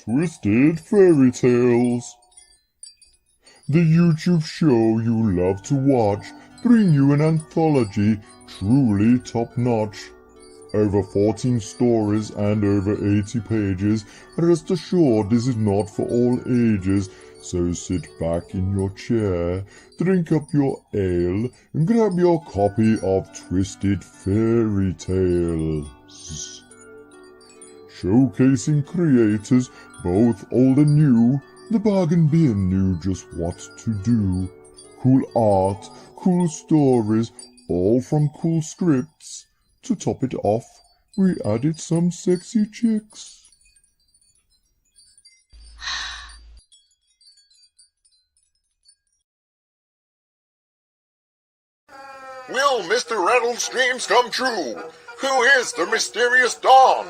Twisted Fairy Tales. The YouTube show you love to watch bring you an anthology truly top-notch. Over 14 stories and over 80 pages. Rest assured this is not for all ages, so sit back in your chair, drink up your ale, and grab your copy of Twisted Fairy Tales. Showcasing creators, both old and new, the Bargain Bin knew just what to do. Cool art, cool stories, all from cool scripts. To top it off, we added some sexy chicks. Will Mr. Rattle's dreams come true? Who is the mysterious Dawn?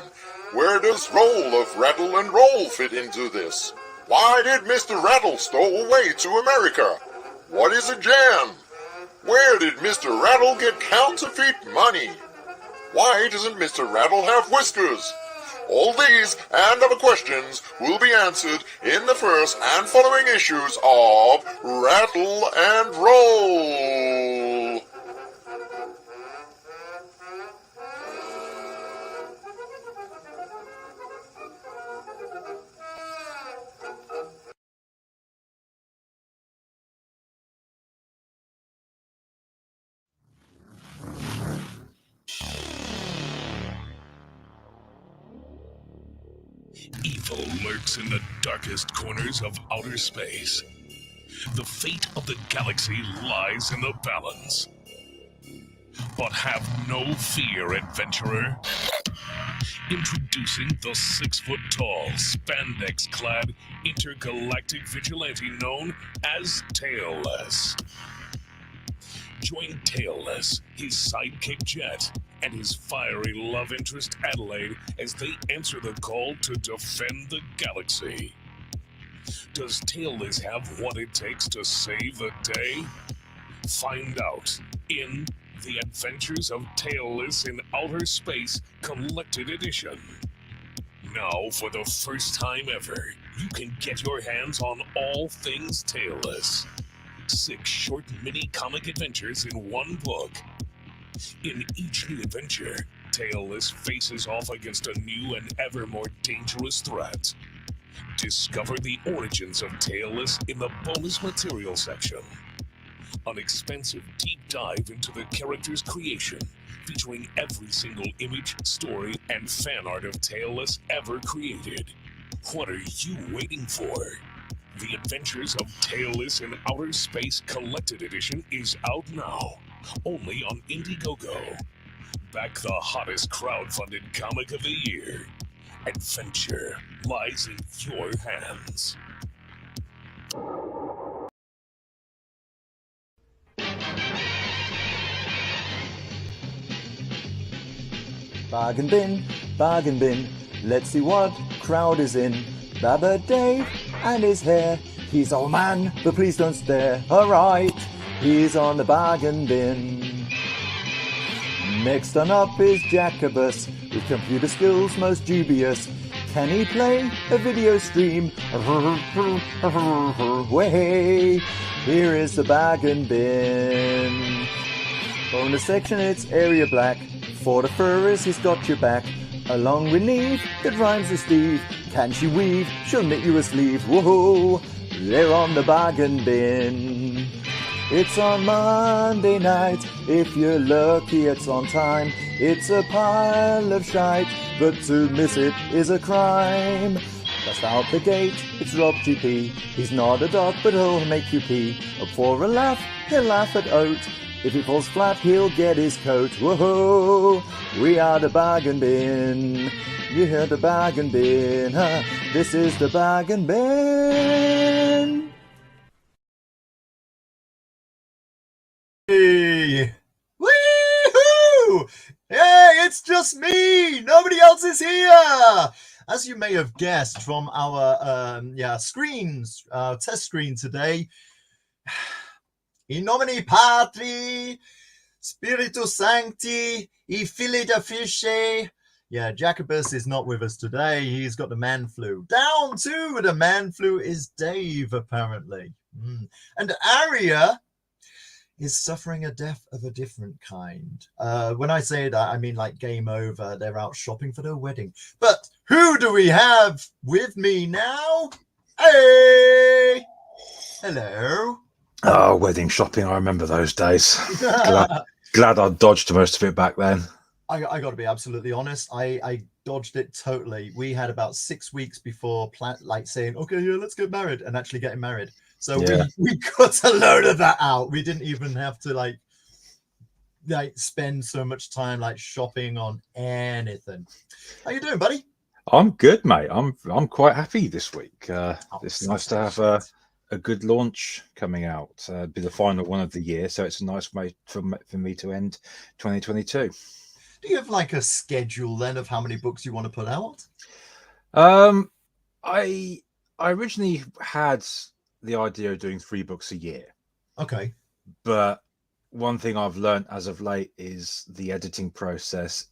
Where does Roll of Rattle and Roll fit into this? Why did Mr. Rattle stow away to America? What is a jam? Where did Mr. Rattle get counterfeit money? Why doesn't Mr. Rattle have whiskers? All these and other questions will be answered in the first and following issues of Rattle and Roll. Evil lurks in the darkest corners of outer space. The fate of the galaxy lies in the balance. But have no fear, adventurer. Introducing the 6-foot-tall, spandex-clad, intergalactic vigilante known as Tailless. Join Tailless, his sidekick Jet, and his fiery love interest Adelaide as they answer the call to defend the galaxy. Does Tailless have what it takes to save the day? Find out in The Adventures of Tailless in Outer Space Collected Edition. Now, for the first time ever, you can get your hands on all things Tailless. 6 short mini-comic adventures in one book. In each new adventure, Tailless faces off against a new and ever more dangerous threat. Discover the origins of Tailless in the bonus material section. An expansive deep dive into the character's creation, featuring every single image, story, and fan art of Tailless ever created. What are you waiting for? The Adventures of Tailless in Outer Space Collected Edition is out now, only on Indiegogo. Back the hottest crowdfunded comic of the year. Adventure lies in your hands. Bargain bin, let's see what crowd is in. Baba Dave and his hair, he's old man, but please don't stare. Alright, he's on the bargain bin. Next on up is Jacobus, with computer skills most dubious. Can he play a video stream? Way, here is the bargain bin. Bonus section, it's area black. For the furries, he's got your back. Along with Neve, that rhymes with Steve. Can she weave? She'll knit you a sleeve. Whoa, they're on the bargain bin. It's on Monday night. If you're lucky, it's on time. It's a pile of shite, but to miss it is a crime. Just out the gate, it's Rob GP. He's not a dog, but he'll make you pee. Up for a laugh, he'll laugh at Oat. If he falls flat, he'll get his coat. Whoa, we are the bargain bin. You hear the bargain bin, huh? This is the bargain bin. Hey! Woohoo! Hey, it's just me! Nobody else is here! As you may have guessed from our test screen today, in nomine Patri, Spiritus Sancti, I Filii da Fiche. Yeah, Jacobus is not with us today. He's got the man flu. Down to the man flu is Dave, apparently. And Aria is suffering a death of a different kind. When I say that, I mean like game over. They're out shopping for their wedding. But who do we have with me now? Hey! Hello. Oh, wedding shopping. I remember those days. Glad I dodged most of it back then. I got to be absolutely honest. I dodged it totally. We had about 6 weeks before saying, okay, yeah, let's get married, and actually getting married. So we cut a load of that out. We didn't even have to like spend so much time like shopping on anything. How you doing, buddy? I'm good, mate. I'm quite happy this week. It's nice to have a good launch coming out. Be the final one of the year, so it's a nice way for me to end 2022. Do you have like a schedule then of how many books you want to put out? I originally had the idea of doing 3 books a year. Okay. But one thing I've learned as of late is the editing process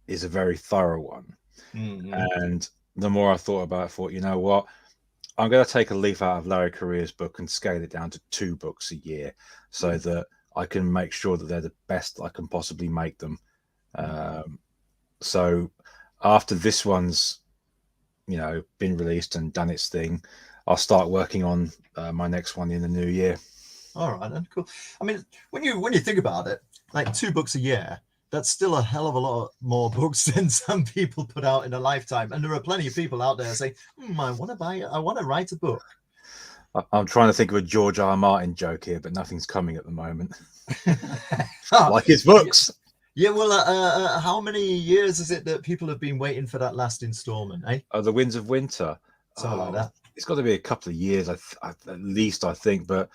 is a very thorough one. Mm-hmm. And the more I thought about it, I thought, you know what? I'm going to take a leaf out of Larry Correa's book and scale it down to 2 books a year so that I can make sure that they're the best I can possibly make them. So after this one's, been released and done its thing, I'll start working on my next one in the new year. All right, then, cool. I mean, when you think about it, like 2 books a year, that's still a hell of a lot more books than some people put out in a lifetime. And there are plenty of people out there saying, I want to write a book. I'm trying to think of a George R. R. Martin joke here, but nothing's coming at the moment. Like his books. Yeah, well, how many years is it that people have been waiting for that last installment, eh? The Winds of Winter. Something like that. It's got to be a couple of years, at least, I think. But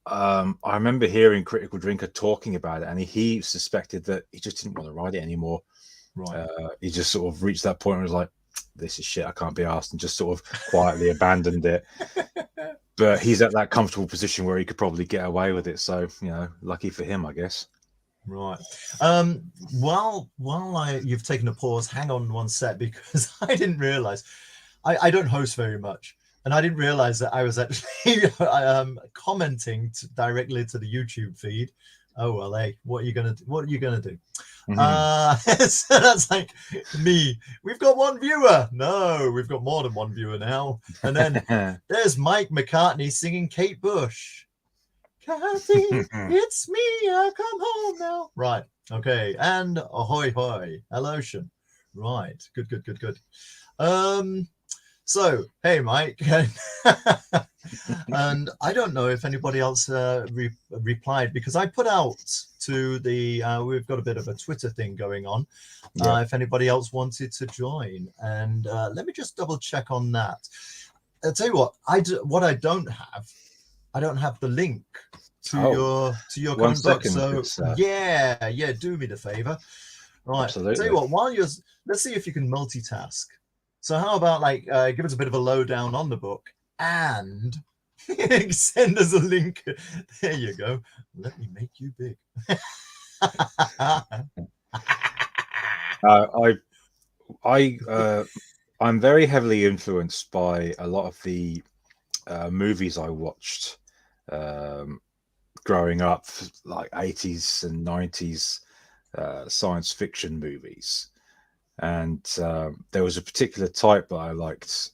I remember hearing Critical Drinker talking about it, and he suspected that he just didn't want to write it anymore. Right. He just sort of reached that point and was like, this is shit, I can't be asked, and just sort of quietly abandoned it. But he's at that comfortable position where he could probably get away with it. So, lucky for him, I guess. Right. While you've taken a pause, hang on one sec, because I didn't realize I don't host very much, and I didn't realize that I was actually commenting directly to the YouTube feed. Oh well, hey, what are you gonna do? Mm-hmm. So that's like me. We've got 1 viewer. No, we've got more than 1 viewer now. And then there's Mike McCartney singing Kate Bush. Kathy, it's me. I've come home now. Right. Okay. And ahoy hoy. Hellotion. Right. Good. So, hey, Mike. And I don't know if anybody else replied, because I put out to the, we've got a bit of a Twitter thing going on, if anybody else wanted to join. And let me just double check on that. I'll tell you what, I don't have the link to your current book. So yeah, do me the favor. Right. Absolutely. Tell you what, let's see if you can multitask. So how about give us a bit of a lowdown on the book and send us a link. There you go. Let me make you big. I'm very heavily influenced by a lot of the movies I watched growing up, like 80s and 90s science fiction movies. And there was a particular type that I liked,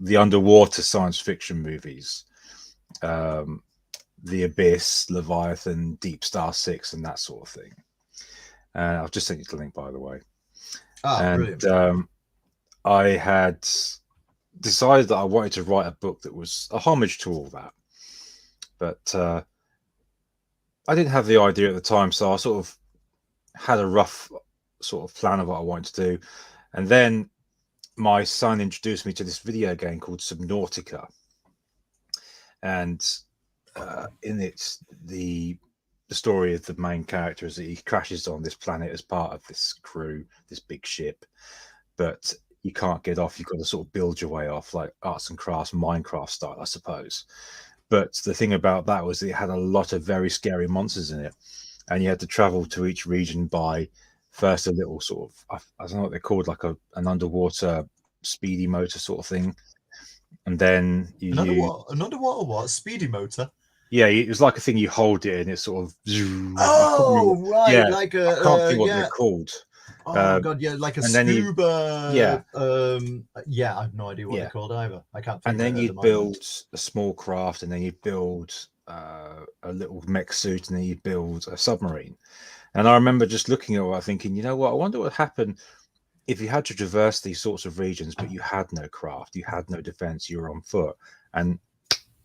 the underwater science fiction movies, The Abyss, Leviathan, Deep Star 6, and that sort of thing. I've just sent you the link, by the way. Brilliant. I had decided that I wanted to write a book that was a homage to all that. But I didn't have the idea at the time, so I sort of had a rough sort of plan of what I wanted to do. And then my son introduced me to this video game called Subnautica. And in it, the story of the main character is that he crashes on this planet as part of this crew, this big ship. But you can't get off. You've got to sort of build your way off, like arts and crafts, Minecraft style, I suppose. But the thing about that was it had a lot of very scary monsters in it. And you had to travel to each region by first a little sort of, I don't know what they're called, like an underwater speedy motor sort of thing, and then you use, An underwater what? Speedy motor? yeah, it was like a thing you hold it and it sort of, I can't remember, Oh, right, yeah, like I can't think what they're yeah. called. Oh God, yeah, like a And then yeah, scuba. Yeah, I have no idea what they're yeah, called either. I can't and think of then it at the you'd moment. build a small craft, and then you'd build a little mech suit, and then you'd build a submarine. And I remember just looking at it, thinking, you know what, I wonder what would happen if you had to traverse these sorts of regions, but you had no craft, you had no defense, you were on foot. And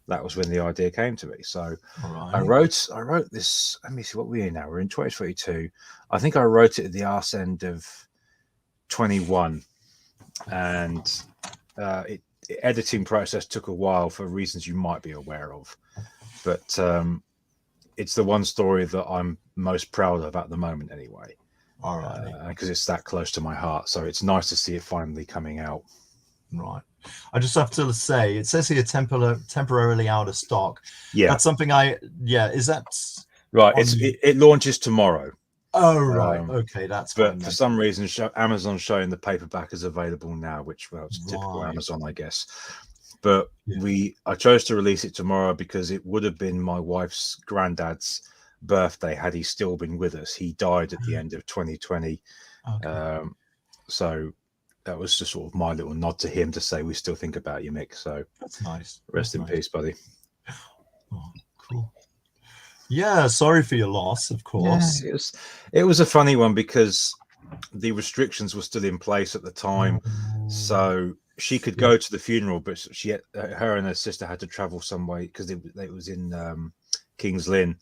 that was when the idea came to me. So All I right. wrote this. Let me see what we're in now. We're in 2022. I think I wrote it at the arse end of 21, and the editing process took a while for reasons you might be aware of. But it's the one story that I'm most proud of at the moment, anyway, All right. because it's that close to my heart. So it's nice to see it finally coming out. Right. I just have to say, it says here temporarily out of stock. Yeah, That's something yeah, is that right. on It launches tomorrow. Oh, right. Okay, that's fine But for then. some reason, Amazon's showing the paperback is available now, which, well, it's typical Right. Amazon, I guess. But Yeah. I chose to release it tomorrow because it would have been my wife's granddad's birthday had he still been with us. He died at the end of 2020. Okay. So that was just sort of my little nod to him to say we still think about you, Mick. So That's nice. rest in peace, buddy. Oh, cool. Yeah, sorry for your loss, of course. Yeah, it was a funny one because the restrictions were still in place at the time, so she could go to the funeral, but her and her sister had to travel some way because it was in Kings Lynn,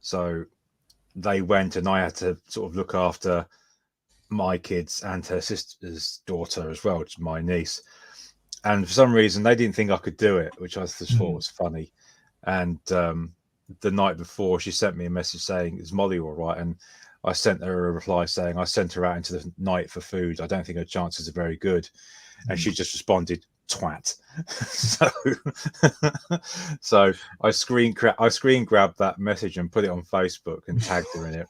so they went, and I had to sort of look after my kids and her sister's daughter as well, which is my niece. And for some reason, they didn't think I could do it, which I just thought was funny. And the night before, she sent me a message saying, "Is Molly all right?" And I sent her a reply saying, "I sent her out into the night for food. I don't think her chances are very good." And she just responded, "Twat." So I screen grabbed that message and put it on Facebook and tagged her in it.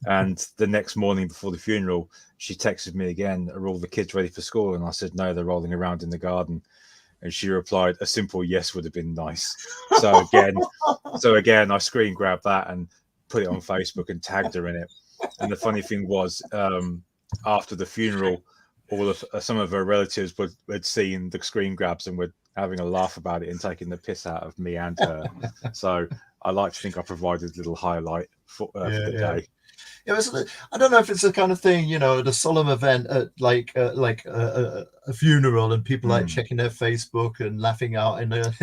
And the next morning before the funeral, she texted me again, "Are all the kids ready for school?" And I said, "No, they're rolling around in the garden." And she replied, "A simple yes would have been nice." So again, I screen grabbed that and put it on Facebook and tagged her in it. And the funny thing was, after the funeral, some of her relatives had seen the screen grabs and were having a laugh about it and taking the piss out of me and her. So I like to think I provided a little highlight for the day. It was. I don't know if it's the kind of thing, at a solemn event, at like a funeral, and people like checking their Facebook and laughing out in a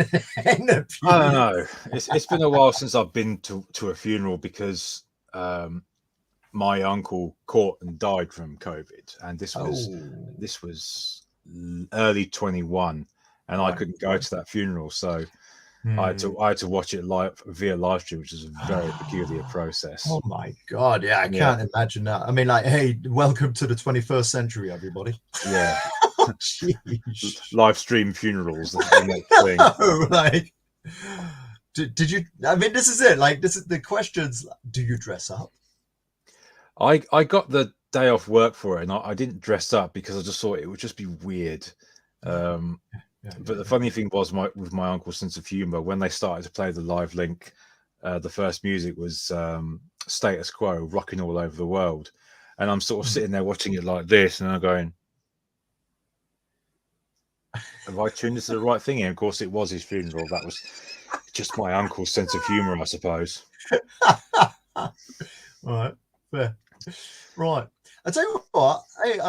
in a pew. I don't know. It's been a while since I've been to a funeral because my uncle caught and died from COVID, and this was early 21, and I couldn't go to that funeral, so I had to watch it live via live stream, which is a very peculiar process. Oh my God! Yeah, I can't imagine that. I mean, like, hey, welcome to the 21st century, everybody. Yeah. Jeez. Live stream funerals. The next thing. No, like, did you? I mean, this is it. Like, this is the questions. Do you dress up? I got the day off work for it, and I didn't dress up because I just thought it would just be weird. But the funny thing was, with my uncle's sense of humor, when they started to play the live link, the first music was Status Quo, Rocking All Over the World. And I'm sort of sitting there watching it like this, and I'm going, have I tuned this to the right thing? And of course, it was his funeral. That was just my uncle's sense of humor, I suppose. All right, fair. Right. I tell you what, hey,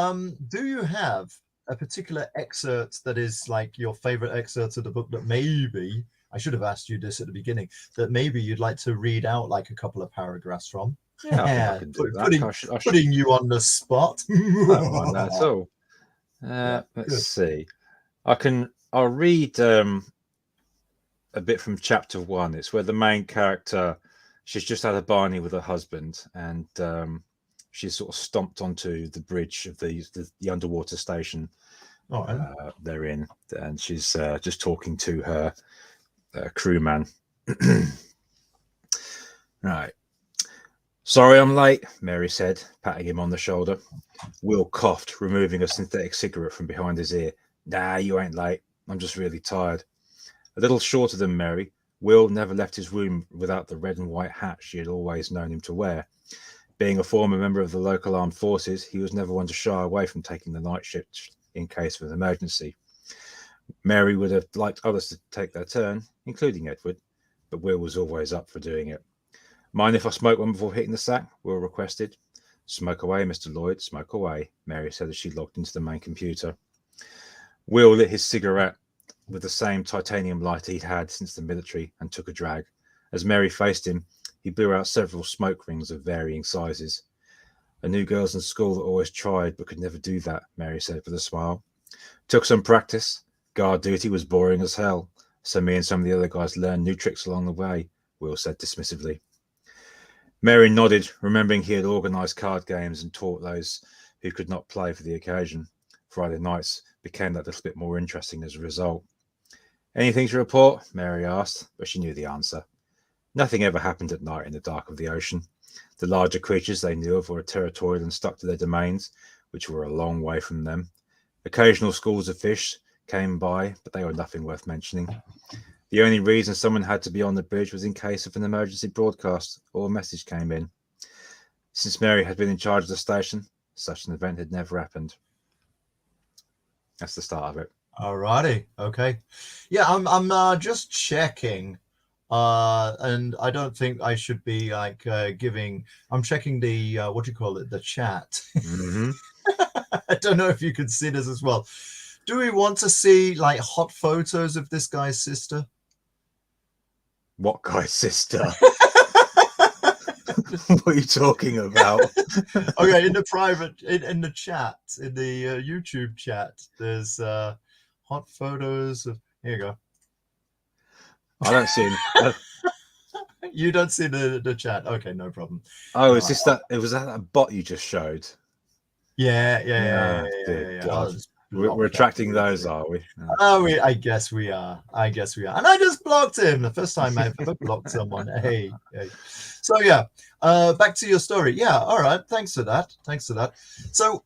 do you have a particular excerpt that is like your favorite excerpt of the book that maybe I should have asked you this at the beginning, that maybe you'd like to read out like a couple of paragraphs from? Yeah, I think I can do that. Putting you on the spot. I don't mind that at all. Let's see. I'll read a bit from chapter 1. It's where the main character, she's just had a Barney with her husband, and she's sort of stomped onto the bridge of the underwater station they're in, and she's just talking to her crewman. Right. Sorry I'm late, Mary said, patting him on the shoulder. Will coughed, removing a synthetic cigarette from behind his ear. Nah, you ain't late. I'm just really tired. A little shorter than Mary, Will never left his room without the red and white hat she had always known him to wear. Being a former member of the local armed forces, he was never one to shy away from taking the night shift in case of an emergency. Mary would have liked others to take their turn, including Edward, but Will was always up for doing it. Mind if I smoke one before hitting the sack? Will requested. Smoke away, Mr. Lloyd, smoke away, Mary said as she logged into the main computer. Will lit his cigarette with the same titanium light he'd had since the military and took a drag. As Mary faced him, he blew out several smoke rings of varying sizes. I knew girls in school that always tried but could never do that, Mary said with a smile. Took some practice. Guard duty was boring as hell, so me and some of the other guys learned new tricks along the way, Will said dismissively. Mary nodded, remembering he had organised card games and taught those who could not play for the occasion. Friday nights became that little bit more interesting as a result. Anything to report? Mary asked, but she knew the answer. Nothing ever happened at night in the dark of the ocean. The larger creatures they knew of were territorial and stuck to their domains, which were a long way from them. Occasional schools of fish came by, but they were nothing worth mentioning. The only reason someone had to be on the bridge was in case of an emergency broadcast or a message came in. Since Mary had been in charge of the station, such an event had never happened. That's the start of it. Alrighty, okay. Yeah, I'm just checking, and I don't think I should be like giving. I'm checking the what do you call it, the chat. Mm-hmm. I don't know if you can see this as well. Do we want to see like hot photos of this guy's sister? What guy's sister? What are you talking about? Okay, in the private, in the chat, in the YouTube chat, there's hot photos of. Here you go. I don't see any. You don't see the chat. Okay, no problem. Oh, is this that? It was that bot you just showed. Yeah. Dear I'll God. just We're block attracting that. those, are we? Oh, I guess we are. And I just blocked him. The first time I've ever blocked someone. Hey. So yeah, back to your story. Yeah, all right. Thanks for that. So,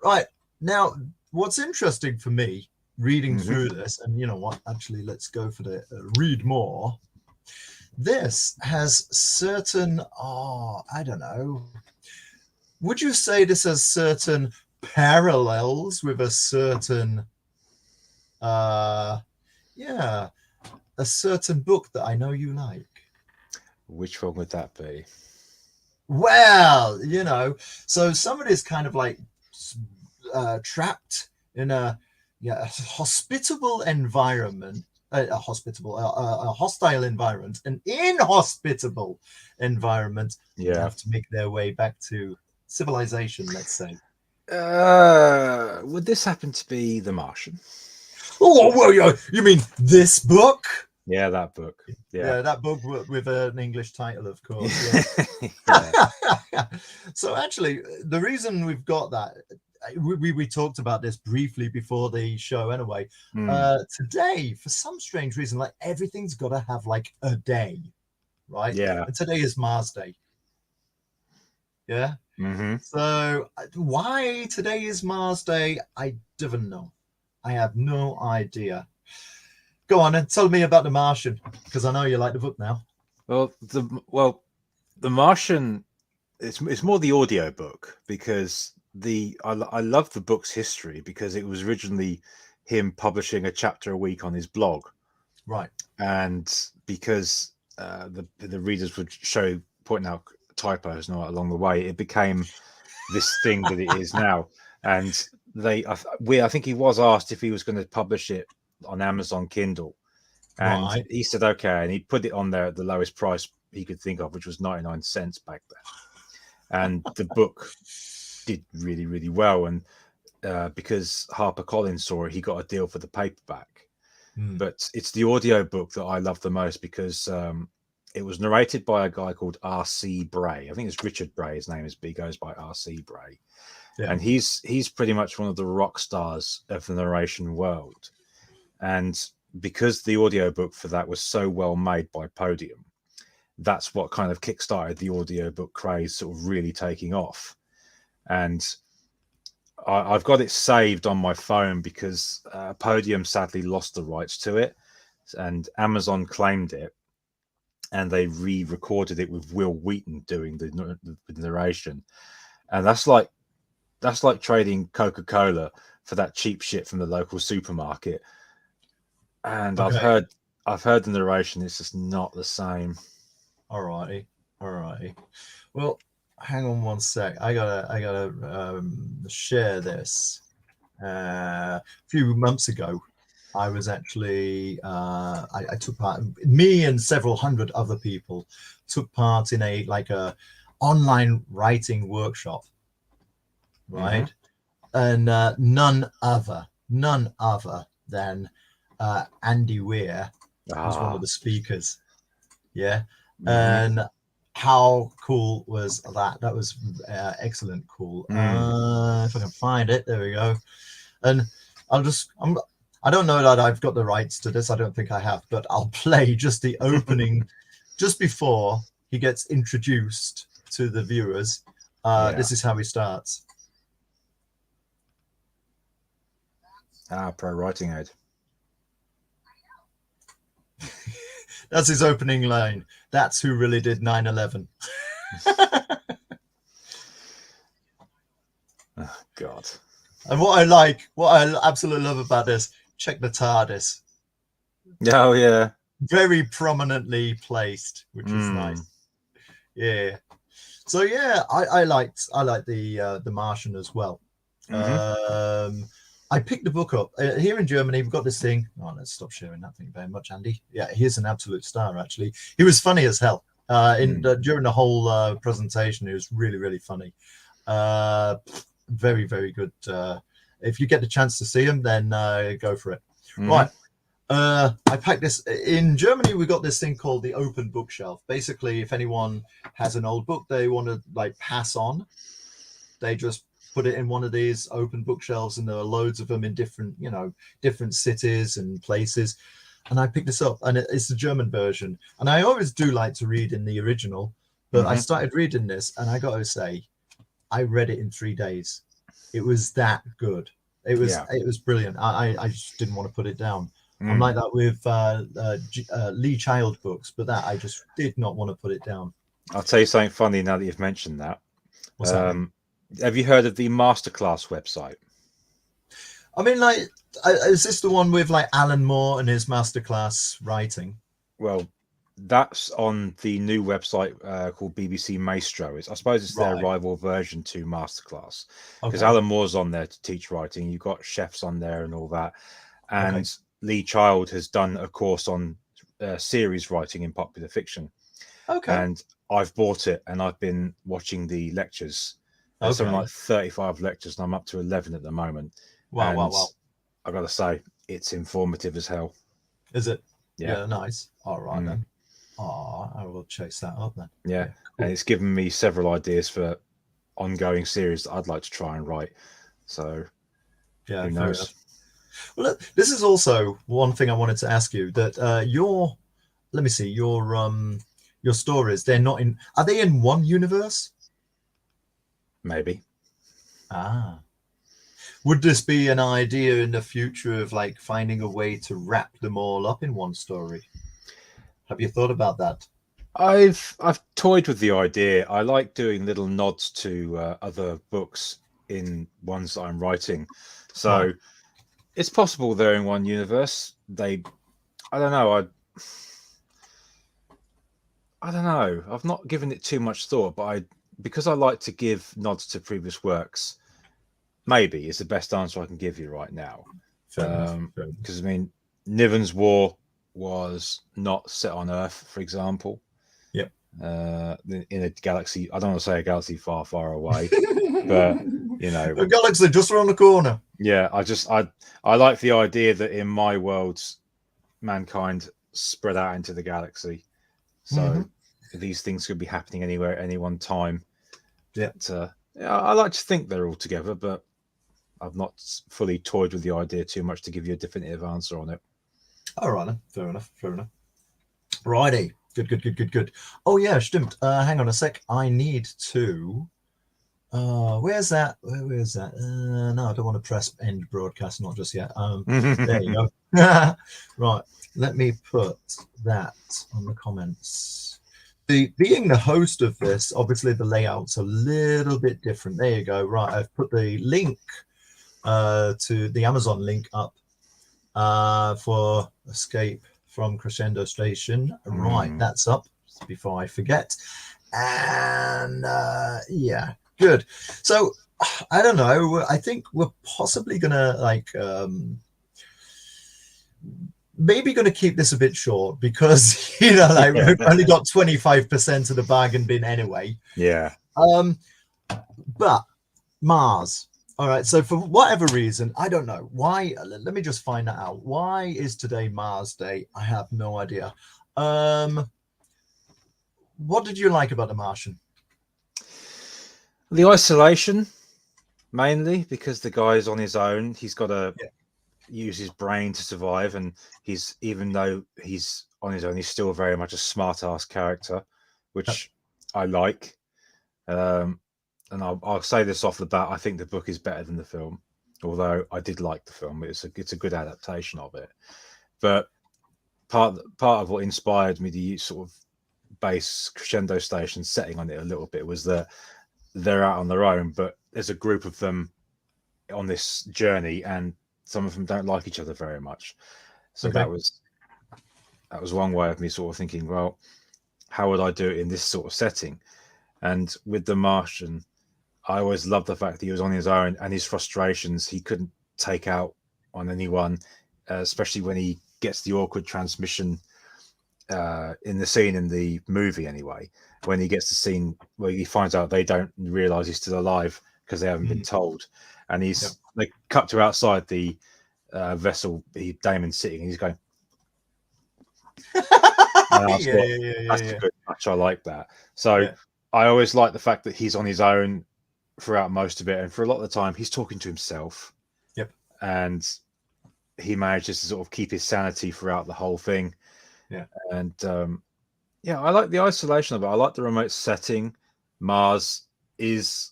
right now, what's interesting for me reading through this, and you know what? Actually, let's go for the read more. This has certain, I don't know. Would you say this has certain parallels with a certain a certain book that I know you like? Which one would that be? Well, so somebody's kind of like trapped in a hospitable environment, a hostile environment, an inhospitable environment. Yeah. They have to make their way back to civilization, let's say. Would this happen to be The Martian? Oh, well, you mean this book? Yeah, that book. Yeah, that book with an English title, of course. Yeah. So actually, the reason we've got that, we talked about this briefly before the show anyway. Today, for some strange reason, like everything's got to have like a day, right? Yeah. And today is Mars Day. Yeah. Mm-hmm. So why today is Mars Day, I don't know. I have no idea. Go on and tell me about The Martian, because I know you like the book now. Well, The Martian, it's more the audio book, because I love the book's history, because it was originally him publishing a chapter a week on his blog, right? And because the readers would point out typos and all that along the way, it became this thing that it is now. And I think he was asked if he was going to publish it on Amazon Kindle, and he said okay, and he put it on there at the lowest price he could think of, which was 99 cents back then. And the book did really, really well, and because HarperCollins saw it, he got a deal for the paperback. But it's the audio book that I love the most, because it was narrated by a guy called R.C. Bray. I think it's Richard Bray, his name is, but he goes by R.C. Bray. Yeah. And he's pretty much one of the rock stars of the narration world. And because the audiobook for that was so well made by Podium, that's what kind of kickstarted the audiobook craze sort of really taking off. And I've got it saved on my phone because Podium sadly lost the rights to it, and Amazon claimed it, and they re-recorded it with Will Wheaton doing the narration. And that's like trading Coca-Cola for that cheap shit from the local supermarket. And Okay. I've heard the narration. It's just not the same. Alrighty. Well, hang on one sec. I gotta share this. A few months ago, I was actually I took part. Me and several hundred other people took part in a online writing workshop, right? And none other than Andy Weir was one of the speakers. Yeah. And how cool was that? That was excellent cool. If I can find it, there we go. And I don't know that I've got the rights to this. I don't think I have, but I'll play just the opening just before he gets introduced to the viewers. This is how he starts. Pro Writing Aid. That's his opening line. That's who really did 9/11. Oh, God. And what I absolutely love about this, check the TARDIS. Oh, yeah. Very prominently placed, which is nice. Yeah. So yeah, I liked the Martian as well. I picked the book up here in Germany. We've got this thing. Oh, let's stop sharing that thing very much, Andy. Yeah, he's an absolute star. Actually, he was funny as hell during the whole presentation. He was really, really funny. Very, very good. If you get the chance to see him, then go for it. Right. I packed this in Germany. We got this thing called the open bookshelf. Basically, if anyone has an old book they want to pass on, they just put it in one of these open bookshelves, and there are loads of them in different cities and places. And I picked this up, and it's the German version. And I always do like to read in the original, but I started reading this, and I got to say, I read it in 3 days. It was that good. It was brilliant. I just didn't want to put it down. I'm like that with Lee Child books, but that I just did not want to put it down. I'll tell you something funny now that you've mentioned that. What's that? Have you heard of the Masterclass website? I mean, is this the one with Alan Moore and his Masterclass writing? Well, that's on the new website called BBC Maestro. I suppose it's their rival version to Masterclass, because Alan Moore's on there to teach writing. You've got chefs on there and all that. And Lee Child has done a course on series writing in popular fiction. And I've bought it, and I've been watching the lectures. There's something like 35 lectures, and I'm up to 11 at the moment. Wow. I've got to say, it's informative as hell. Is it? Yeah, nice. All right, then. I will chase that up then. Yeah, cool. And it's given me several ideas for ongoing series that I'd like to try and write. So, who knows? Well, this is also one thing I wanted to ask you. That your stories, are they in one universe? Maybe. Would this be an idea in the future of finding a way to wrap them all up in one story? Have you thought about that? I've toyed with the idea. I like doing little nods to other books in ones that I'm writing. So it's possible they're in one universe. I don't know. I don't know. I've not given it too much thought, but because I like to give nods to previous works, maybe it's the best answer I can give you right now. Because I mean, Niven's War was not set on Earth, for example. Yep. In a galaxy, I don't want to say a galaxy far, far away, but a galaxy just around the corner. Yeah, I like the idea that in my worlds, mankind spread out into the galaxy. So these things could be happening anywhere at any one time. Yeah. I like to think they're all together, but I've not fully toyed with the idea too much to give you a definitive answer on it. All right, fair enough. Righty. Good. Oh yeah, stimmt. Hang on a sec. I need to. Where's that? Where's that? No, I don't want to press end broadcast. Not just yet. There you go. Right. Let me put that on the comments. Being the host of this, obviously the layout's a little bit different. There you go. Right. I've put the link to the Amazon link up for Escape from Crescendo Station. Right. That's up before I forget. And yeah. Good. So I don't know. I think we're possibly gonna maybe gonna keep this a bit short because we've only got 25% of the bargain bin anyway. Yeah. But Mars. All right. So for whatever reason, I don't know why. Let me just find that out. Why is today Mars Day? I have no idea. What did you like about The Martian? The isolation, mainly because the guy's on his own. He's got to use his brain to survive, and even though he's on his own, he's still very much a smart-ass character, which I like. And I'll say this off the bat: I think the book is better than the film. Although I did like the film, it's a good adaptation of it. But part of what inspired me to sort of base Crescendo Station setting on it a little bit was that they're out on their own, but there's a group of them on this journey, and some of them don't like each other very much. So that was one way of me sort of thinking, well, how would I do it in this sort of setting? And with The Martian, I always loved the fact that he was on his own, and his frustrations he couldn't take out on anyone, especially when he gets the awkward transmission in the scene in the movie anyway, when he gets the scene where he finds out they don't realize he's still alive because they haven't been told, and they cut to outside the vessel Damon's sitting, and he's going that's a good touch. I like that. So I always like the fact that he's on his own throughout most of it, and for a lot of the time he's talking to himself, and he manages to sort of keep his sanity throughout the whole thing. And I like the isolation of it. I like the remote setting. Mars is,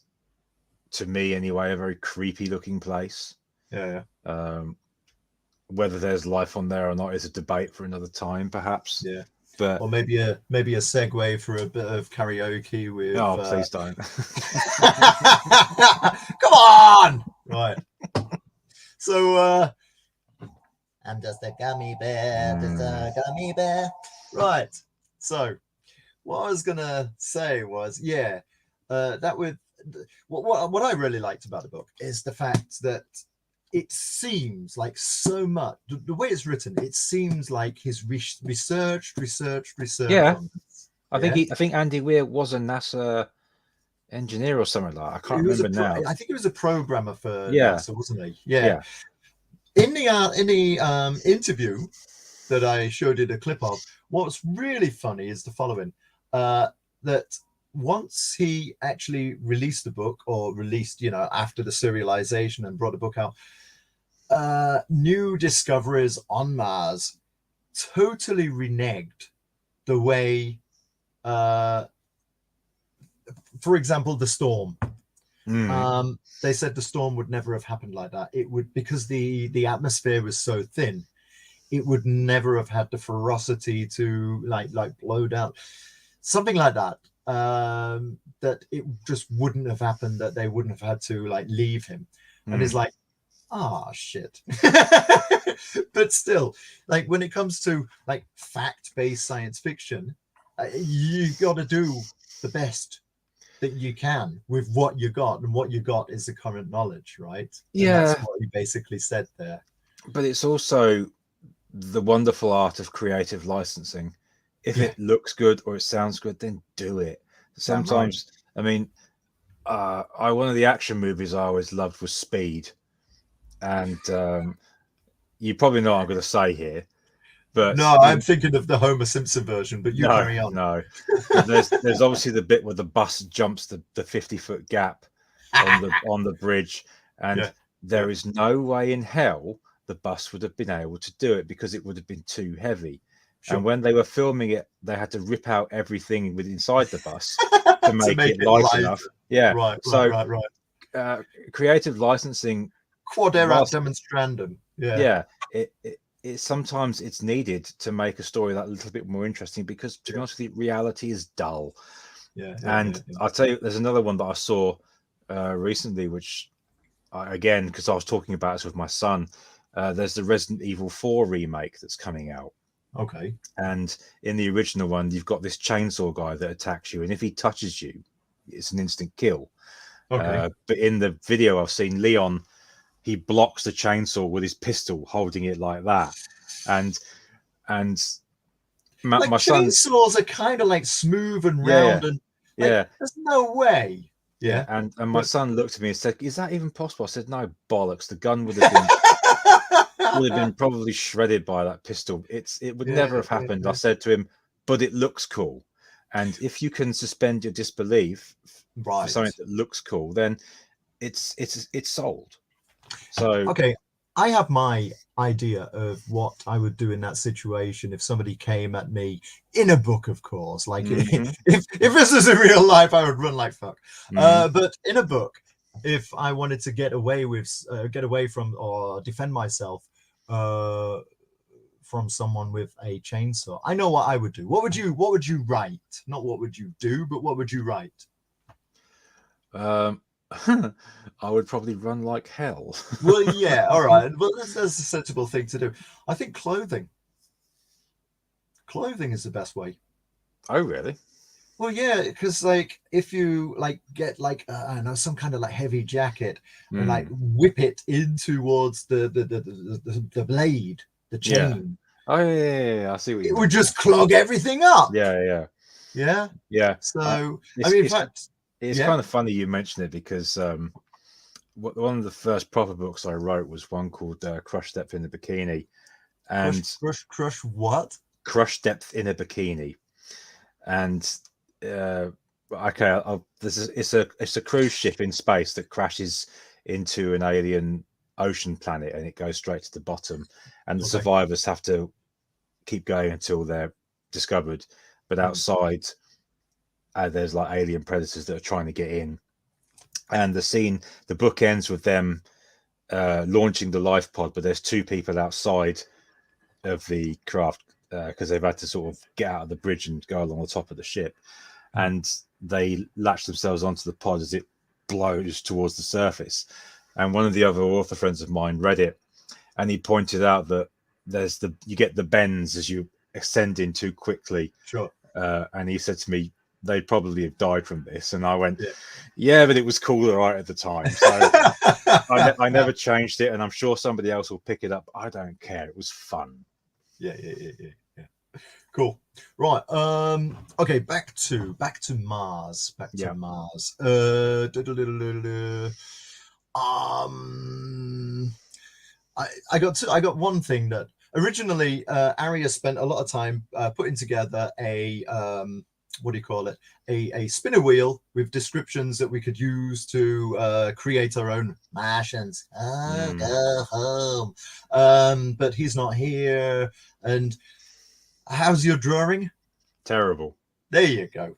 to me anyway, a very creepy looking place. Whether there's life on there or not is a debate for another time, perhaps. But or maybe a segue for a bit of karaoke with. Oh, please don't! Come on, right? So I'm just a gummy bear, just a gummy bear. Right. So what I was gonna say was, that with what I really liked about the book is the fact that it seems like so much the way it's written. It seems like he's researched. Yeah, I think Andy Weir was a NASA engineer or something like that. I can't remember now. I think he was a programmer for NASA, wasn't he? Yeah. In the interview that I showed you the clip of, what's really funny is the following: that once he actually released the book, or released, after the serialization and brought the book out, new discoveries on Mars totally reneged the way, for example, the storm. They said the storm would never have happened like that. It would, because the atmosphere was so thin, it would never have had the ferocity to like blow down, something like that. That it just wouldn't have happened, that they wouldn't have had to leave him. And it's like, shit. But still, when it comes to fact-based science fiction, you got to do the best that you can with what you got, and what you got is the current knowledge, right? And that's what he basically said there. But it's also the wonderful art of creative licensing. If it looks good or it sounds good, then do it. Sometimes, I mean, one of the action movies I always loved was Speed, and you probably know what I'm going to say here. But no, I'm thinking of the Homer Simpson version, but you carry on. No, there's obviously the bit where the bus jumps the 50-foot gap on the bridge, and there is no way in hell the bus would have been able to do it because it would have been too heavy. And when they were filming it, they had to rip out everything with inside the bus to make it light lighter. enough. Yeah. Right. Creative licensing, Quod erat whilst- demonstrandum. Yeah. yeah, it sometimes it's needed to make a story that little bit more interesting, because to be honest with you, reality is dull. And I'll tell you, there's another one that I saw recently, which again, because I was talking about this with my son, there's the Resident Evil 4 remake that's coming out. Okay. And in the original one, you've got this chainsaw guy that attacks you, and if he touches you, it's an instant kill. Okay. But in the video I've seen, Leon, he blocks the chainsaw with his pistol, holding it like that. And Like my son, chainsaws are kind of like smooth and round, and like, there's no way. Yeah. And my son looked at me and said, "Is that even possible?" I said, "No, bollocks. The gun would have been probably shredded by that pistol. It would never have happened." I said to him, "But it looks cool, and if you can suspend your disbelief for something that looks cool, then it's sold." So okay, I have my idea of what I would do in that situation if somebody came at me in a book, of course. Like if this is in real life, I would run like fuck. But in a book, if I wanted to get away from or defend myself from someone with a chainsaw, I know what I would do. What would you write? Not what would you do, but what would you write? I would probably run like hell. Well, yeah, all right. Well, that's a sensible thing to do. I think clothing. Clothing is the best way. Oh, really? Well, yeah, because like if you like get like I don't know, some kind of like heavy jacket and like whip it in towards the blade, the chain. Yeah. Oh yeah. I see what you mean. It would just clog everything up. Yeah. So I mean, in fact, it's kind of funny you mention it, because one of the first proper books I wrote was one called Crush Depth in a Bikini. And crush what? Crush Depth in a Bikini. And it's a cruise ship in space that crashes into an alien ocean planet, and it goes straight to the bottom, and the survivors have to keep going until they're discovered. But outside, there's like alien predators that are trying to get in. And the book ends with them launching the life pod, but there's two people outside of the craft because they've had to sort of get out of the bridge and go along the top of the ship, and they latch themselves onto the pod as it blows towards the surface. And one of the other author friends of mine read it, and he pointed out that you get the bends as you ascend in too quickly. Sure. And he said to me, they'd probably have died from this. And I went, yeah, but it was cool right at the time. So I never changed it, and I'm sure somebody else will pick it up. I don't care. It was fun. Yeah. Cool. Right. Okay. Back to Mars. Mars. I got one thing that originally Aria spent a lot of time putting together a what do you call it? A spinner wheel with descriptions that we could use to create our own Martians. Go home. But he's not here. And how's your drawing? Terrible. There you go.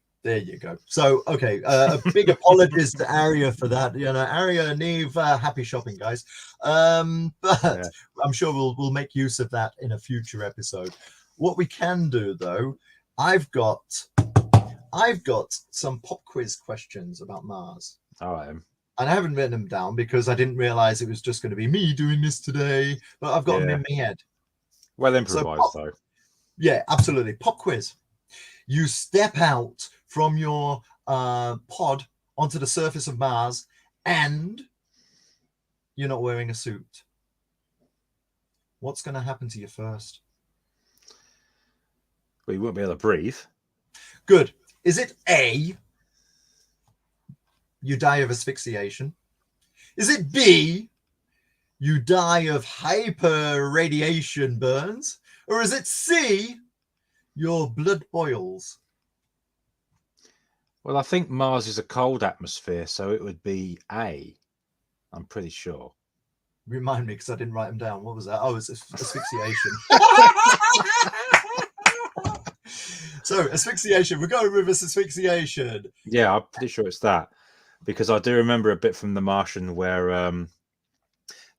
So, okay, a big apologies to Aria for that. You know, Aria and Neve, happy shopping, guys. But I'm sure we'll make use of that in a future episode. What we can do, though, I've got some pop quiz questions about Mars. All right. And I haven't written them down because I didn't realize it was just going to be me doing this today. But I've got them in my head. Well improvised, though. Yeah, absolutely. Pop quiz. You step out from your pod onto the surface of Mars, and you're not wearing a suit. What's going to happen to you first? Well, you won't be able to breathe. Good. Is it A, you die of asphyxiation? Is it B, you die of hyperradiation burns? Or is it C, your blood boils? Well, I think Mars is a cold atmosphere, so it would be A. I'm pretty sure. Remind me, because I didn't write them down. What was that? Oh, it's asphyxiation. So asphyxiation. We're going with asphyxiation. Yeah, I'm pretty sure it's that, because I do remember a bit from The Martian where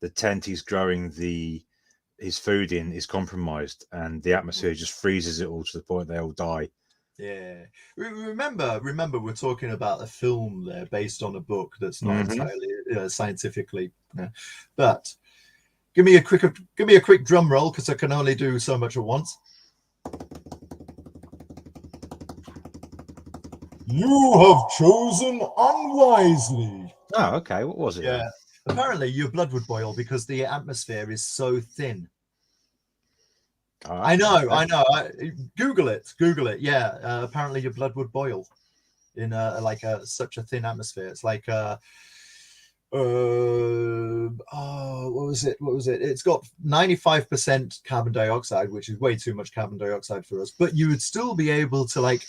the tent he's growing his food in is compromised, and the atmosphere just freezes it all to the point they all die. Yeah. Remember, we're talking about a film there based on a book that's not Mhm. entirely scientifically. But give me a quick drum roll because I can only do so much at once. You have chosen unwisely. Oh, okay. What was it? Yeah. Apparently, your blood would boil because the atmosphere is so thin. Oh, I know. okay. Google it. Yeah. Apparently, your blood would boil in such a thin atmosphere. It's like what was it? It's got 95% carbon dioxide, which is way too much carbon dioxide for us. But you would still be able to like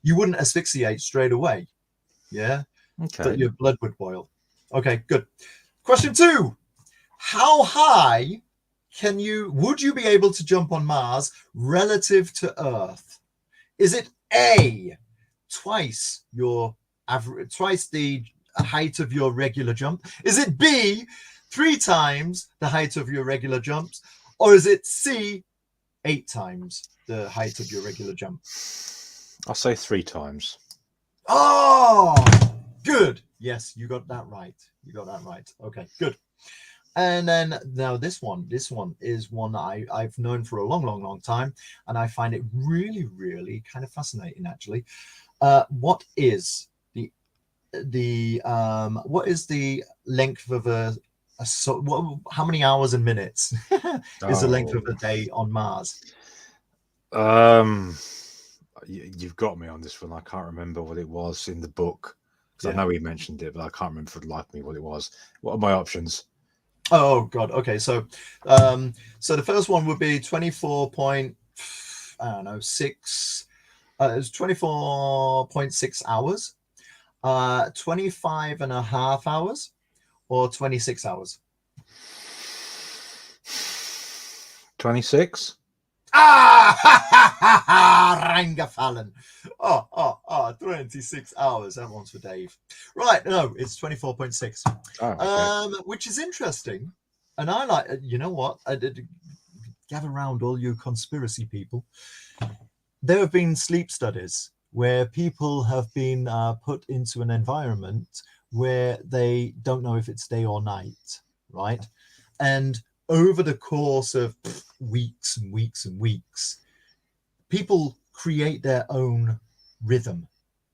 you wouldn't asphyxiate straight away. Yeah. Okay. But your blood would boil. Okay, good. Question 2. How high would you be able to jump on Mars relative to Earth? Is it A, twice the height of your regular jump? Is it B, 3 times the height of your regular jumps? Or is it C, 8 times the height of your regular jump? I'll say 3 times. Oh, good. Yes, you got that right. Okay, good. And then now this one is one that I've known for a long time, and I find it really, really kind of fascinating actually. What is the length of how many hours and minutes is the length of a day on Mars? You've got me on this one. I can't remember what it was in the book, because I know he mentioned it, but I can't remember for the life of me what it was. What are my options? Oh God. Okay, so the first one would be 24.6. It's 24.6 hours, 25 and a half hours, or 26 hours. 26. Rangafallen. 26 hours. That one's for Dave. Right, no, it's 24.6. Oh, okay. Which is interesting. And I like, you know what? Gather around, all you conspiracy people. There have been sleep studies where people have been put into an environment where they don't know if it's day or night, right? And over the course of weeks and weeks and weeks, people create their own rhythm,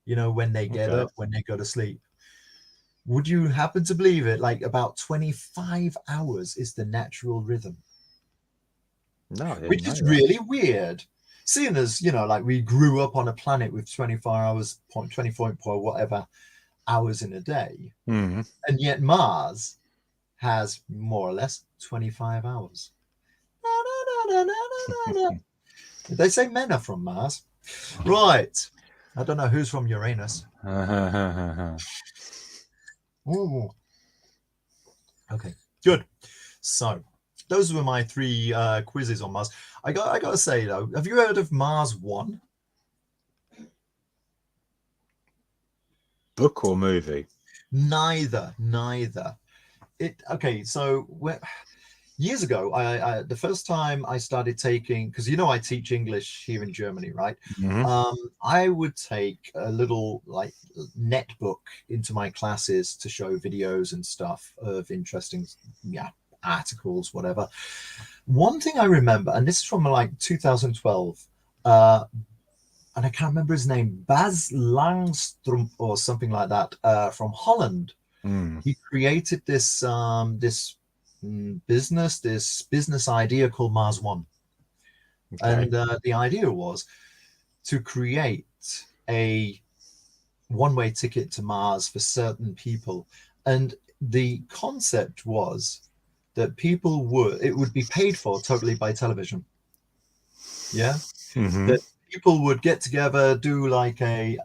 when they get up, when they go to sleep. Would you happen to believe it? Like about 25 hours is the natural rhythm. No, which is really weird. Seeing as, like we grew up on a planet with 24 hours, 24 whatever hours in a day. Mm-hmm. And yet Mars has more or less 25 hours. They say men are from Mars. Right. I don't know who's from Uranus. Ooh. Okay, good. So those were my 3 quizzes on Mars. I got to say though, have you heard of Mars One? Book or movie? Neither. So years ago, I the first time I started taking, because I teach English here in Germany, right? Mm-hmm. I would take a little like net book into my classes to show videos and stuff of interesting, articles, whatever. One thing I remember, and this is from like 2012, and I can't remember his name, Bas Langstrom or something like that, from Holland. He created this business idea called Mars One. Okay. And the idea was to create a one-way ticket to Mars for certain people. And the concept was that it would be paid for totally by television. Yeah. Mm-hmm. That people would get together, do like a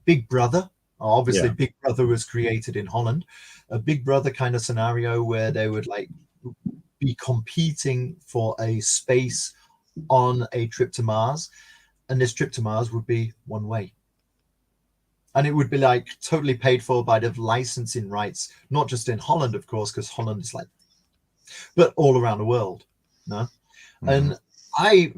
Big Brother. Obviously, yeah. Big Brother was created in Holland. A Big Brother kind of scenario where they would like be competing for a space on a trip to Mars, and this trip to Mars would be one way. And it would be like totally paid for by the licensing rights, not just in Holland, of course, because Holland is like, but all around the world. No? And I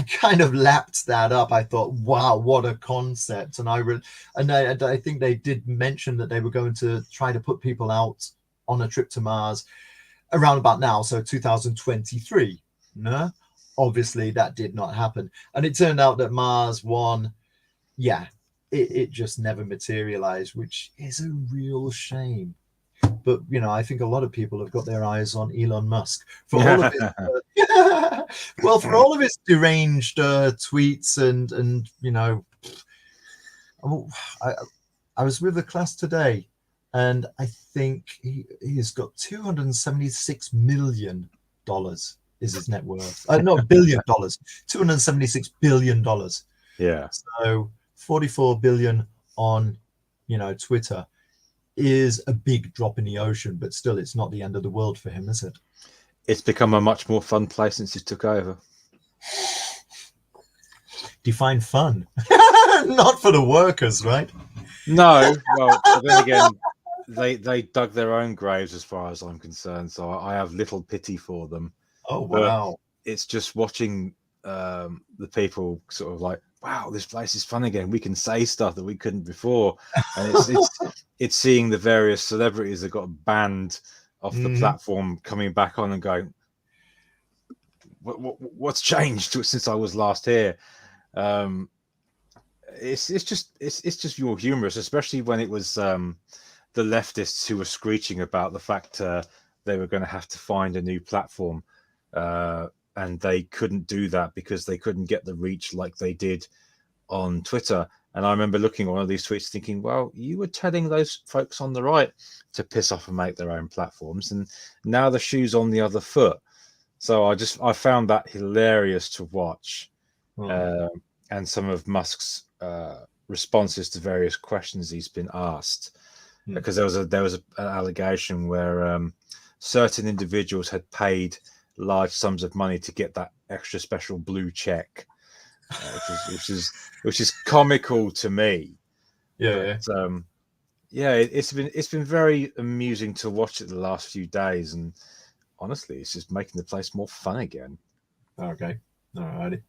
kind of lapped that up. I thought, wow, what a concept. And I think they did mention that they were going to try to put people out on a trip to Mars around about now, so 2023. No? Obviously, that did not happen. And it turned out that Mars One, yeah, it just never materialized, which is a real shame. But, you know, I think a lot of people have got their eyes on Elon Musk for all of his, well, for all of his deranged tweets and you know, I was with the class today, and I think he's got $276 million is his net worth. Not $1 billion, $276 billion. Yeah. So 44 billion on, you know, Twitter is a big drop in the ocean, but still, it's not the end of the world for him, is it? It's become a much more fun place since he took over. Define fun. Not for the workers, right? No, well, but then again, they dug their own graves as far as I'm concerned, so I have little pity for them. Oh, wow. But it's just watching the people sort of like, wow, this place is fun again. We can say stuff that we couldn't before. And it's seeing the various celebrities that got banned off the platform coming back on and going, what's changed since I was last here? It's just your humorous, especially when it was the leftists who were screeching about the fact they were going to have to find a new platform, and they couldn't do that because they couldn't get the reach like they did on Twitter. And I remember looking at one of these tweets thinking, well, you were telling those folks on the right to piss off and make their own platforms, and now the shoe's on the other foot. So I found that hilarious to watch. And some of Musk's responses to various questions he's been asked, because there was an allegation where certain individuals had paid large sums of money to get that extra special blue check, which is comical to me. It's been very amusing to watch it the last few days, and honestly, it's just making the place more fun again. Okay, alrighty.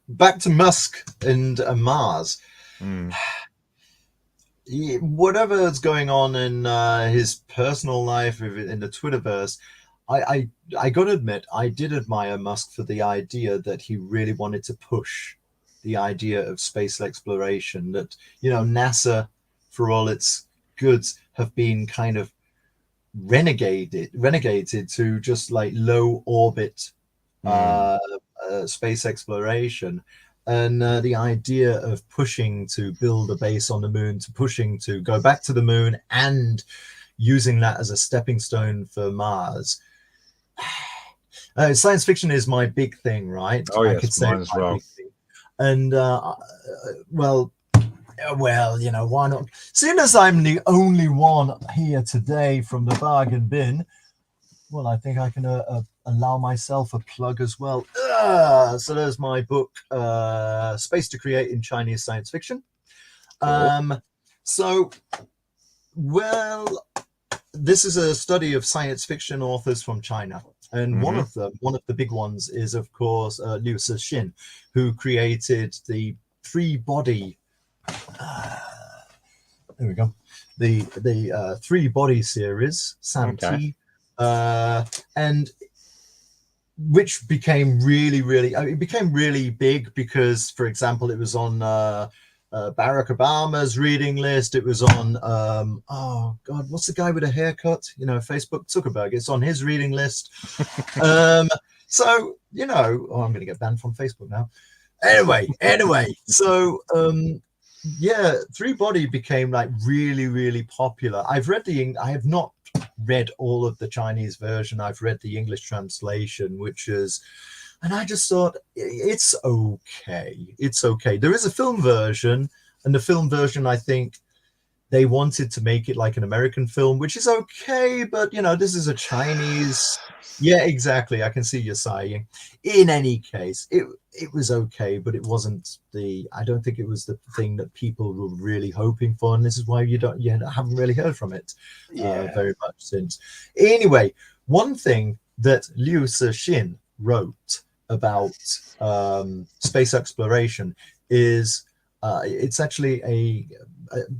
Back to Musk and Mars. Whatever's going on in his personal life in the Twitterverse, I got to admit, I did admire Musk for the idea that he really wanted to push the idea of space exploration. That, you know, NASA, for all its goods, have been kind of renegated to just like low orbit space exploration. And the idea of pushing to build a base on the moon, to pushing to go back to the moon and using that as a stepping stone for Mars. Science fiction is my big thing, right? Oh, yes, I could say mine as well. And well, you know, why not? Seeing as I'm the only one here today from the bargain bin, well, I think I can allow myself a plug as well. So there's my book, Space to Create in Chinese Science Fiction. So, well, this is a study of science fiction authors from China. And one of the big ones is, of course, Liu Cixin, who created the three-body, there we go, the three-body series, Santi, and which became really big because, for example, it was on Barack Obama's reading list. It was on oh god, what's the guy with a haircut? You know, Facebook Zuckerberg. It's on his reading list. So, you know, I'm going to get banned from Facebook now. Anyway, so yeah, Three Body became like really popular. I have not read all of the Chinese version. I've read the English translation, which is, and I just thought it's okay. There is a film version, and the film version, I think they wanted to make it like an American film, which is okay, but this is a Chinese. Yeah, exactly. I can see you sighing. In any case, it was okay, but it wasn't I don't think it was the thing that people were really hoping for, and this is why you haven't really heard from it very much since. Anyway, one thing that Liu Cixin wrote about space exploration is it's actually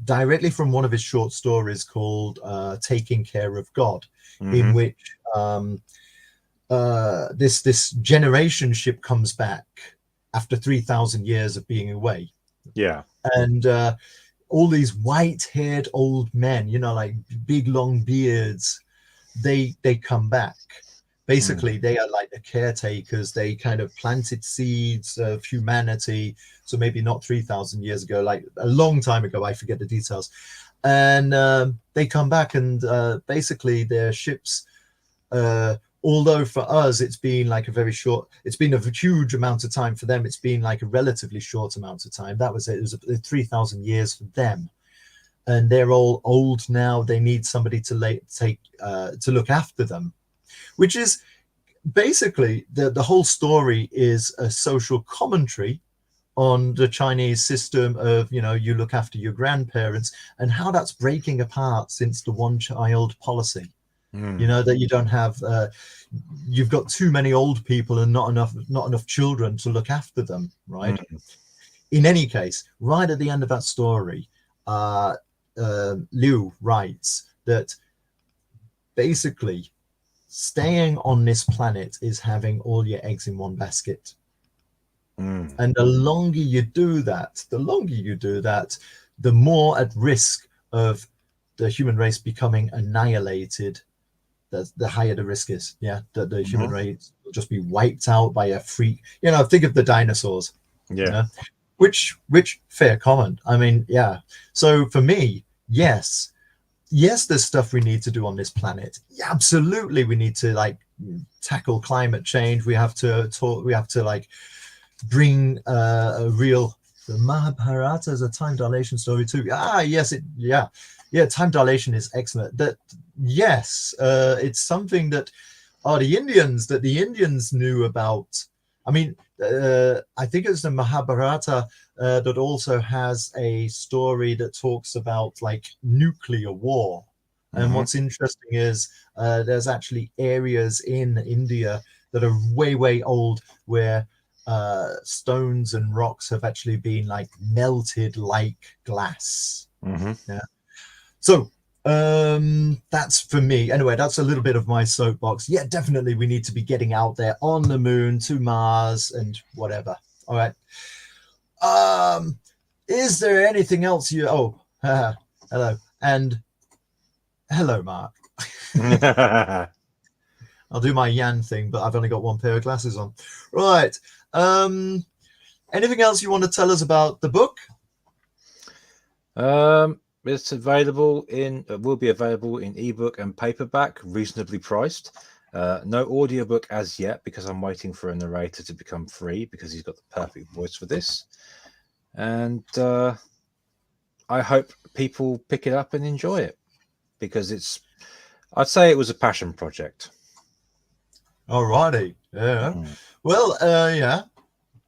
directly from one of his short stories called Taking Care of God, in which this generation ship comes back after 3,000 years of being away. Yeah. And all these white-haired old men, like big long beards, they come back. Basically, they are like the caretakers. They kind of planted seeds of humanity. So maybe not 3,000 years ago, like a long time ago. I forget the details. And they come back, and basically their ships, although for us it's been like it's been a huge amount of time. For them, it's been like a relatively short amount of time. That was it. It was 3,000 years for them. And they're all old now. They need somebody to look after them. Which is basically the whole story is a social commentary on the Chinese system of, you look after your grandparents and how that's breaking apart since the one-child policy. That you don't have, you've got too many old people and not enough children to look after them, right? In any case, right at the end of that story, Liu writes that basically staying on this planet is having all your eggs in one basket. And the longer you do that, the more at risk of the human race becoming annihilated, the higher the risk is. Yeah, that the human race will just be wiped out by a freak. Think of the dinosaurs. Yeah. Which fair comment. I mean, yeah. So for me, yes, there's stuff we need to do on this planet. Yeah, absolutely, we need to tackle climate change. We have to talk. We have to bring a real. The Mahabharata is a time dilation story too. Yes, time dilation is excellent. That yes, it's something that the Indians knew about. I mean, I think it's the Mahabharata that also has a story that talks about nuclear war. And what's interesting is there's actually areas in India that are way, way old where stones and rocks have actually been melted like glass. Yeah. So that's for me. Anyway, that's a little bit of my soapbox. Yeah, definitely we need to be getting out there on the moon, to Mars, and whatever. All right. Is there anything else hello. And hello, Mark. I'll do my Yan thing, but I've only got one pair of glasses on. Right. Anything else you want to tell us about the book? It's available will be available in ebook and paperback, reasonably priced. No audiobook as yet, because I'm waiting for a narrator to become free, because he's got the perfect voice for this. And I hope people pick it up and enjoy it, because I'd say it was a passion project. Alrighty. Yeah. Well, yeah.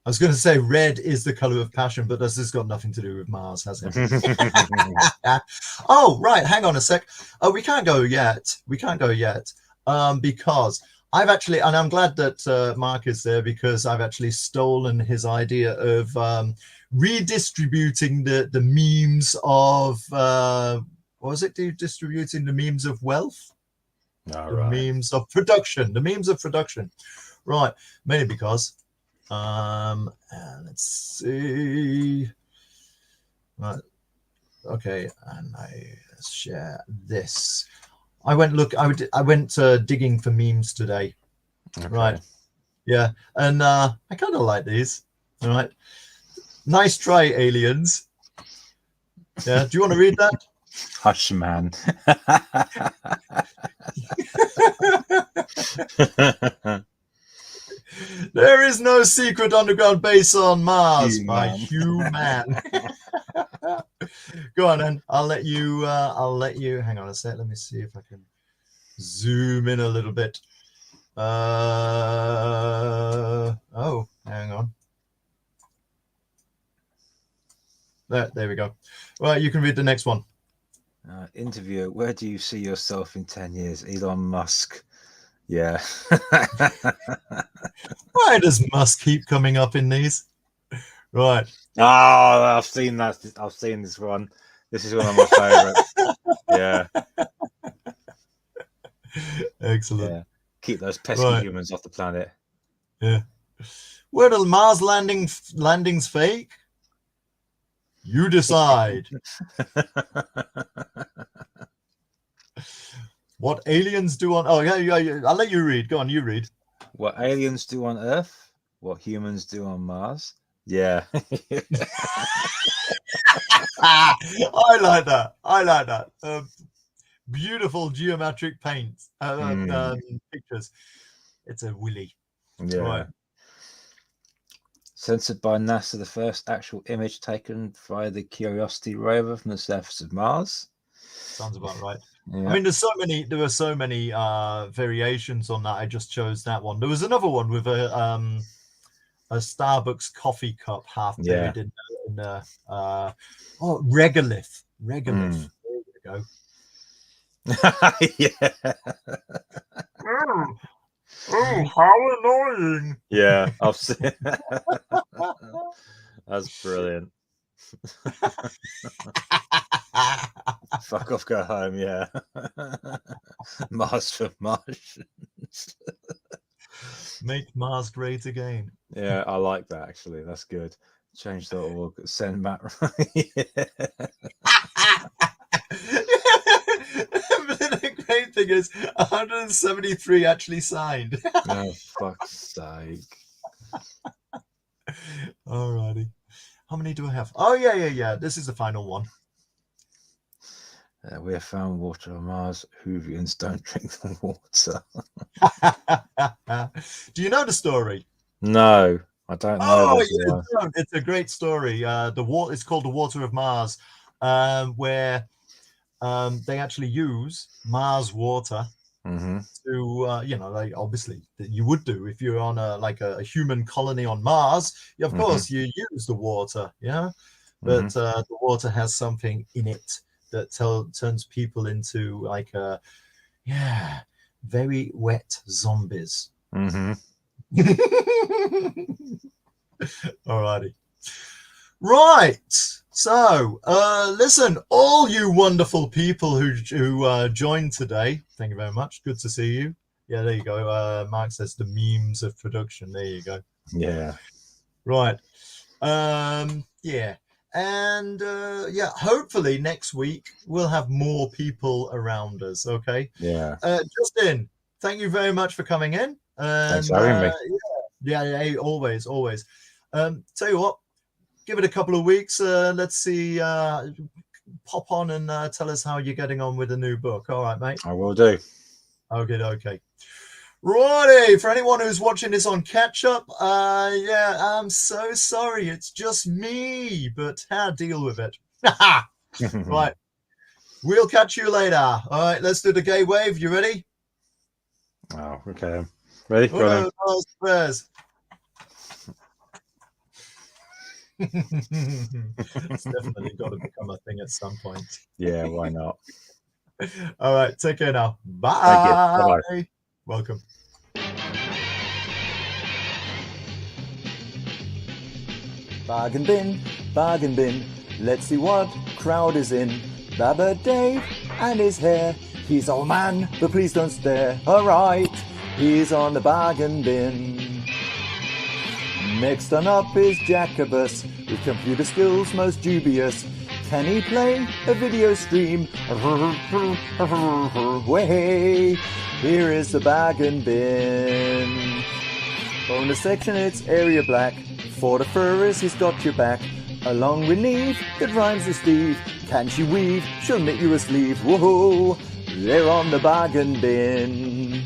I was going to say red is the color of passion, but this has got nothing to do with Mars, has it? Oh, right. Hang on a sec. We can't go yet. Because I've actually, and I'm glad that Mark is there, because I've actually stolen his idea of redistributing the memes of, what was it? Distributing the memes of wealth? Memes of production. The memes of production. Right. Mainly because... let's see. Right. Okay, and I share this. I went digging for memes today. Okay. Right. Yeah, and I kind of like these. All right. Nice try, aliens. Yeah. Do you want to read that? Hush, man. There is no secret underground base on Mars by human. Go on, then. I'll let you. Hang on a sec. Let me see if I can zoom in a little bit. Oh, hang on. There we go. Right, you can read the next one. Interviewer, where do you see yourself in 10 years? Elon Musk. Yeah. Why does Musk keep coming up in these? Right. Oh, I've seen that. I've seen this one. This is one of my favorites. Yeah. Excellent. Yeah. Keep those pesky humans off the planet. Yeah. Were the Mars landings fake? You decide. What aliens do on... Oh, yeah. I'll let you read. Go on, you read. What aliens do on Earth? What humans do on Mars? Yeah. I like that. Beautiful geometric paints. Pictures. It's a willy. Yeah. Right. Censored by NASA, the first actual image taken via the Curiosity rover from the surface of Mars. Sounds about right. Yeah. I mean, there were so many variations on that. I just chose that one. There was another one with a Starbucks coffee cup half buried in regolith. Regolith. There you go. Yeah. Oh, how annoying! Yeah, I've seen. That's brilliant. Fuck off, go home. Yeah. Mars for Martians. Make Mars great again. Yeah, I like that actually. That's good. Change.org. Send Matt. The great thing is 173 actually signed. Oh, fuck's sake. Alrighty. How many do I have? Oh, yeah. This is the final one. We have found water on Mars. Hoovians don't drink the water. Do you know the story? No, I don't know. It's a great story. It's called The Water of Mars, where they actually use Mars water to, like obviously that you would do if you're on a human colony on Mars. Of course, you use the water, but the water has something in it that turns people into very wet zombies. Alrighty. Right. So, listen, all you wonderful people who joined today, thank you very much. Good to see you. Yeah, there you go. Mark says the memes of production. There you go. Yeah. Right. Yeah. And hopefully next week we'll have more people around us. Okay. Yeah. Justin, thank you very much for coming in. Thanks for having me. Yeah, always. Tell you what, give it a couple of weeks. Let's see. Pop on and tell us how you're getting on with the new book. All right, mate. I will do. Okay. Righty, for anyone who's watching this on catch up, I'm so sorry. It's just me, but how deal with it? Right. We'll catch you later. All right, let's do the gay wave. You ready? Oh, okay. Ready? Uno, dos, tres. It's definitely got to become a thing at some point. Yeah, why not? All right, take care now. Bye. Thank you. Bye-bye. Welcome. Bargain bin, let's see what crowd is in. Baba Dave and his hair. He's old man, but please don't stare. Alright, he's on the bargain bin. Next on up is Jacobus, with computer skills most dubious. Can he play a video stream? Way, here is the bargain bin. Bonus section, it's area black. For the furries, he's got your back. Along with Neve, that rhymes with Steve. Can she weave? She'll knit you a sleeve. Whoa, they're on the bargain bin.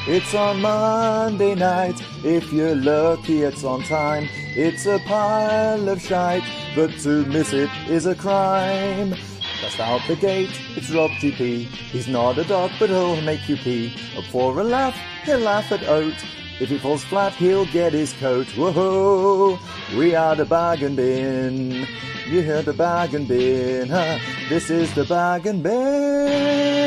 It's on Monday night. If you're lucky, it's on time. It's a pile of shite, but to miss it is a crime. Just out the gate, it's Rob GP. He's not a dog, but he'll make you pee. Up for a laugh, he'll laugh at Oat. If he falls flat, he'll get his coat. Whoa, we are the Bag and Bin. You hear the Bag and Bin, huh? This is the Bag and Bin.